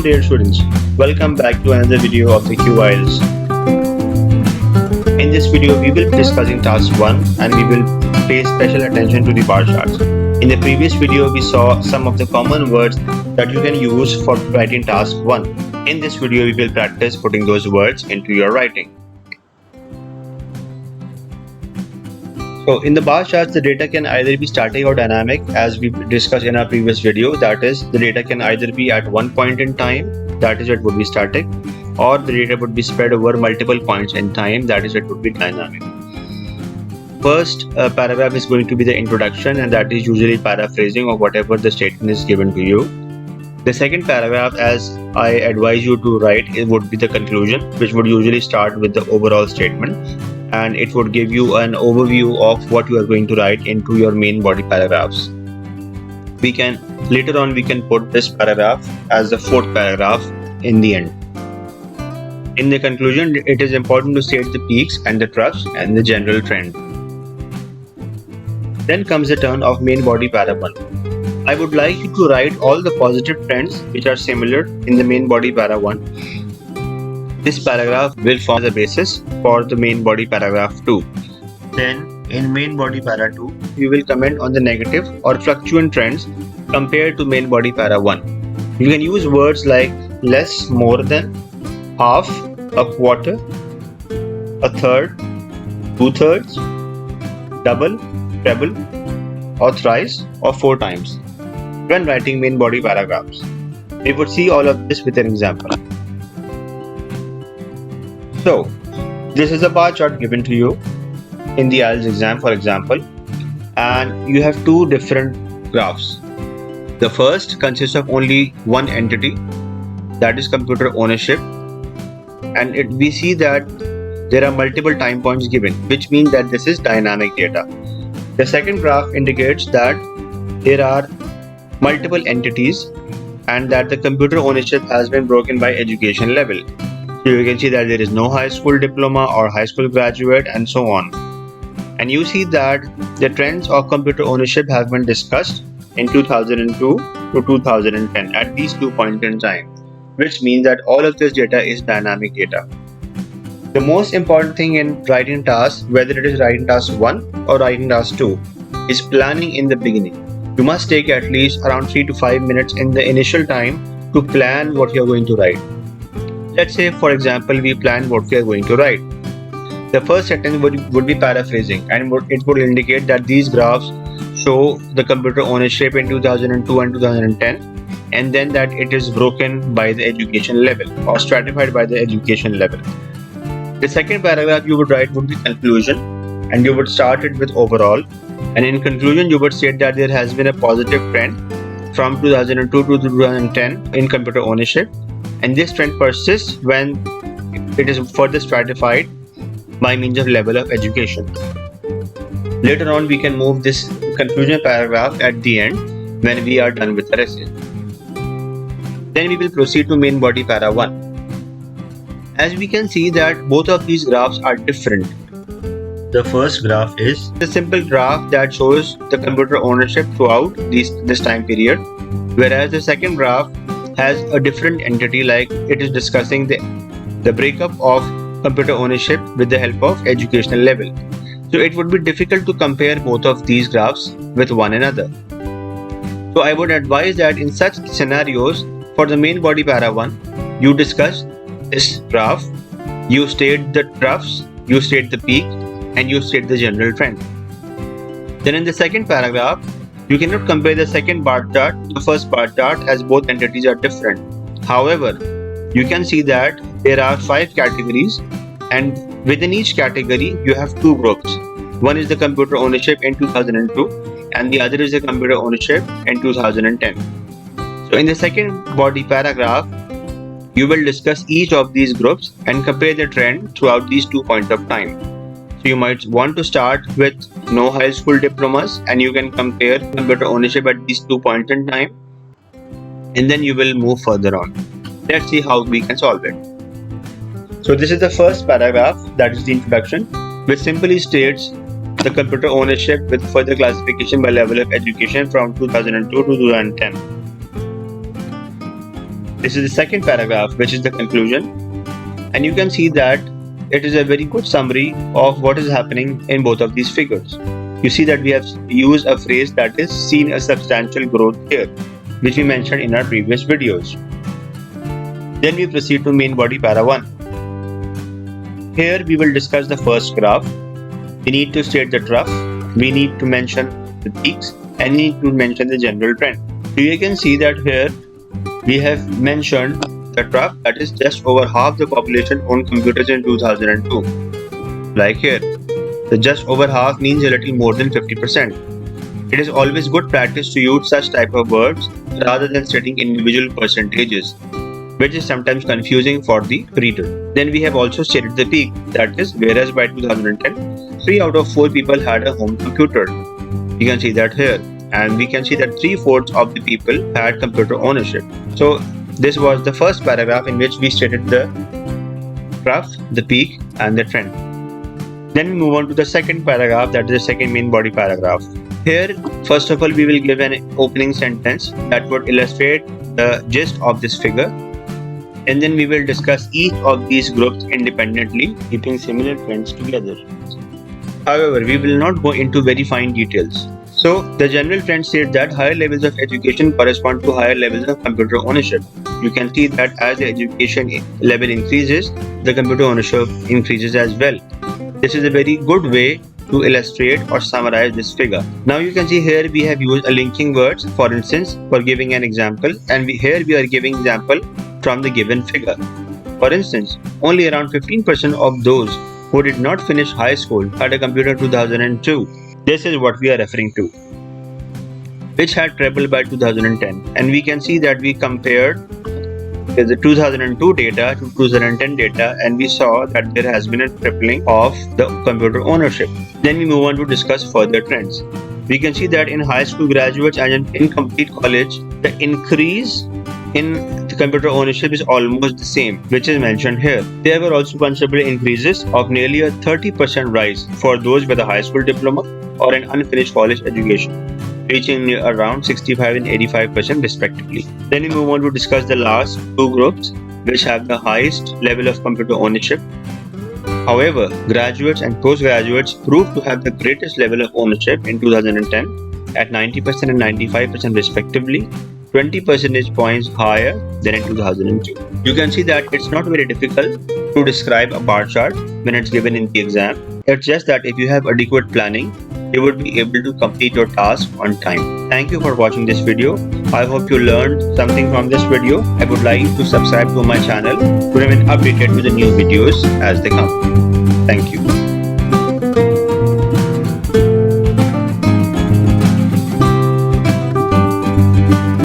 dear students, welcome back to another video of the QILs. In this video we will be discussing task 1 and we will pay special attention to the bar charts. In the previous video we saw some of the common words that you can use for writing task 1. In this video we will practice putting those words into your writing. So in the bar charts, the data can either be static or dynamic, as we discussed in our previous video. That is, the data can either be at one point in time, that is, it would be static, or the data would be spread over multiple points in time, that is, it would be dynamic. First paragraph is going to be the introduction, and that is usually paraphrasing of whatever the statement is given to you. The second paragraph, as I advise you to write, it would be the conclusion, which would usually start with the overall statement, and it would give you an overview of what you are going to write into your main body paragraphs. Later on we can put this paragraph as the fourth paragraph in the end. In the conclusion, it is important to state the peaks and the troughs and the general trend. Then comes the turn of main body para 1. I would like you to write all the positive trends which are similar in the main body para 1. This paragraph will form the basis for the main body paragraph 2. Then in main body para 2, you will comment on the negative or fluctuant trends compared to main body para 1. You can use words like less, more than, half, a quarter, a third, 2/3, double, treble, or thrice, or 4 times when writing main body paragraphs. We would see all of this with an example. So, this is a bar chart given to you in the IELTS exam, for example, and you have two different graphs. The first consists of only one entity, that is computer ownership, and we see that there are multiple time points given, which means that this is dynamic data. The second graph indicates that there are multiple entities and that the computer ownership has been broken by education level. So you can see that there is no high school diploma or high school graduate and so on. And you see that the trends of computer ownership have been discussed in 2002 to 2010 at these 2 points in time, which means that all of this data is dynamic data. The most important thing in writing tasks, whether it is writing task 1 or writing task 2, is planning in the beginning. You must take at least around 3 to 5 minutes in the initial time to plan what you are going to write. Let's say, for example, we plan what we are going to write. The first sentence would be paraphrasing, and it would indicate that these graphs show the computer ownership in 2002 and 2010, and then that it is broken by the education level or stratified by the education level. The second paragraph you would write would be conclusion, and you would start it with overall, and in conclusion you would state that there has been a positive trend from 2002 to 2010 in computer ownership, and this trend persists when it is further stratified by means of level of education. Later on we can move this conclusion paragraph at the end when we are done with the essay. Then we will proceed to main body para 1. As we can see that both of these graphs are different. The first graph is a simple graph that shows the computer ownership throughout this time period, whereas the second graph has a different entity, like it is discussing the breakup of computer ownership with the help of educational level. So it would be difficult to compare both of these graphs with one another. So I would advise that in such scenarios, for the main body para 1, you discuss this graph, you state the troughs, you state the peak, and you state the general trend. Then in the second paragraph, you cannot compare the second bar chart to the first bar chart as both entities are different. However, you can see that there are 5 categories, and within each category you have 2 groups. One is the computer ownership in 2002 and the other is the computer ownership in 2010. So in the second body paragraph, you will discuss each of these groups and compare the trend throughout these 2 points of time. So you might want to start with no high school diplomas, and you can compare computer ownership at these 2 points in time, and then you will move further on. Let's see how we can solve it. So this is the first paragraph, that is the introduction, which simply states the computer ownership with further classification by level of education from 2002 to 2010. This is the second paragraph, which is the conclusion, and you can see that it is a very good summary of what is happening in both of these figures. You see that we have used a phrase that is seen a substantial growth here, which we mentioned in our previous videos. Then we proceed to main body para 1. Here we will discuss the first graph. We need to state the trough, we need to mention the peaks, and we need to mention the general trend. So you can see that here we have mentioned the trough, that is just over half the population owned computers in 2002. Like here, the just over half means a little more than 50%. It is always good practice to use such type of words rather than stating individual percentages, which is sometimes confusing for the reader. Then we have also stated the peak, that is, whereas by 2010, 3 out of 4 people had a home computer. You can see that here, and we can see that 3/4 of the people had computer ownership. So this was the first paragraph in which we stated the graph, the peak, and the trend. Then we move on to the second paragraph, that is the second main body paragraph. Here, first of all, we will give an opening sentence that would illustrate the gist of this figure, and then we will discuss each of these groups independently, keeping similar trends together. However, we will not go into very fine details. So, the general trend states that higher levels of education correspond to higher levels of computer ownership. You can see that as the education level increases, the computer ownership increases as well. This is a very good way to illustrate or summarize this figure. Now you can see here we have used a linking words, for instance, for giving an example, and here we are giving example from the given figure. For instance, only around 15% of those who did not finish high school had a computer in 2002. This is what we are referring to, which had trebled by 2010, and we can see that we compared the 2002 data to 2010 data, and we saw that there has been a tripling of the computer ownership. Then we move on to discuss further trends. We can see that in high school graduates and in incomplete college, the increase in the computer ownership is almost the same, which is mentioned here. There were also considerable increases of nearly a 30% rise for those with a high school diploma or an unfinished college education, reaching around 65 and 85% respectively. Then we move on to discuss the last two groups, which have the highest level of computer ownership. However, graduates and postgraduates proved to have the greatest level of ownership in 2010 at 90% and 95% respectively, 20 percentage points higher than in 2002. You can see that it's not very difficult to describe a bar chart when it's given in the exam. It's just that if you have adequate planning, you would be able to complete your task on time. Thank you for watching this video. I hope you learned something from this video. I would like you to subscribe to my channel to remain updated with the new videos as they come. Thank you.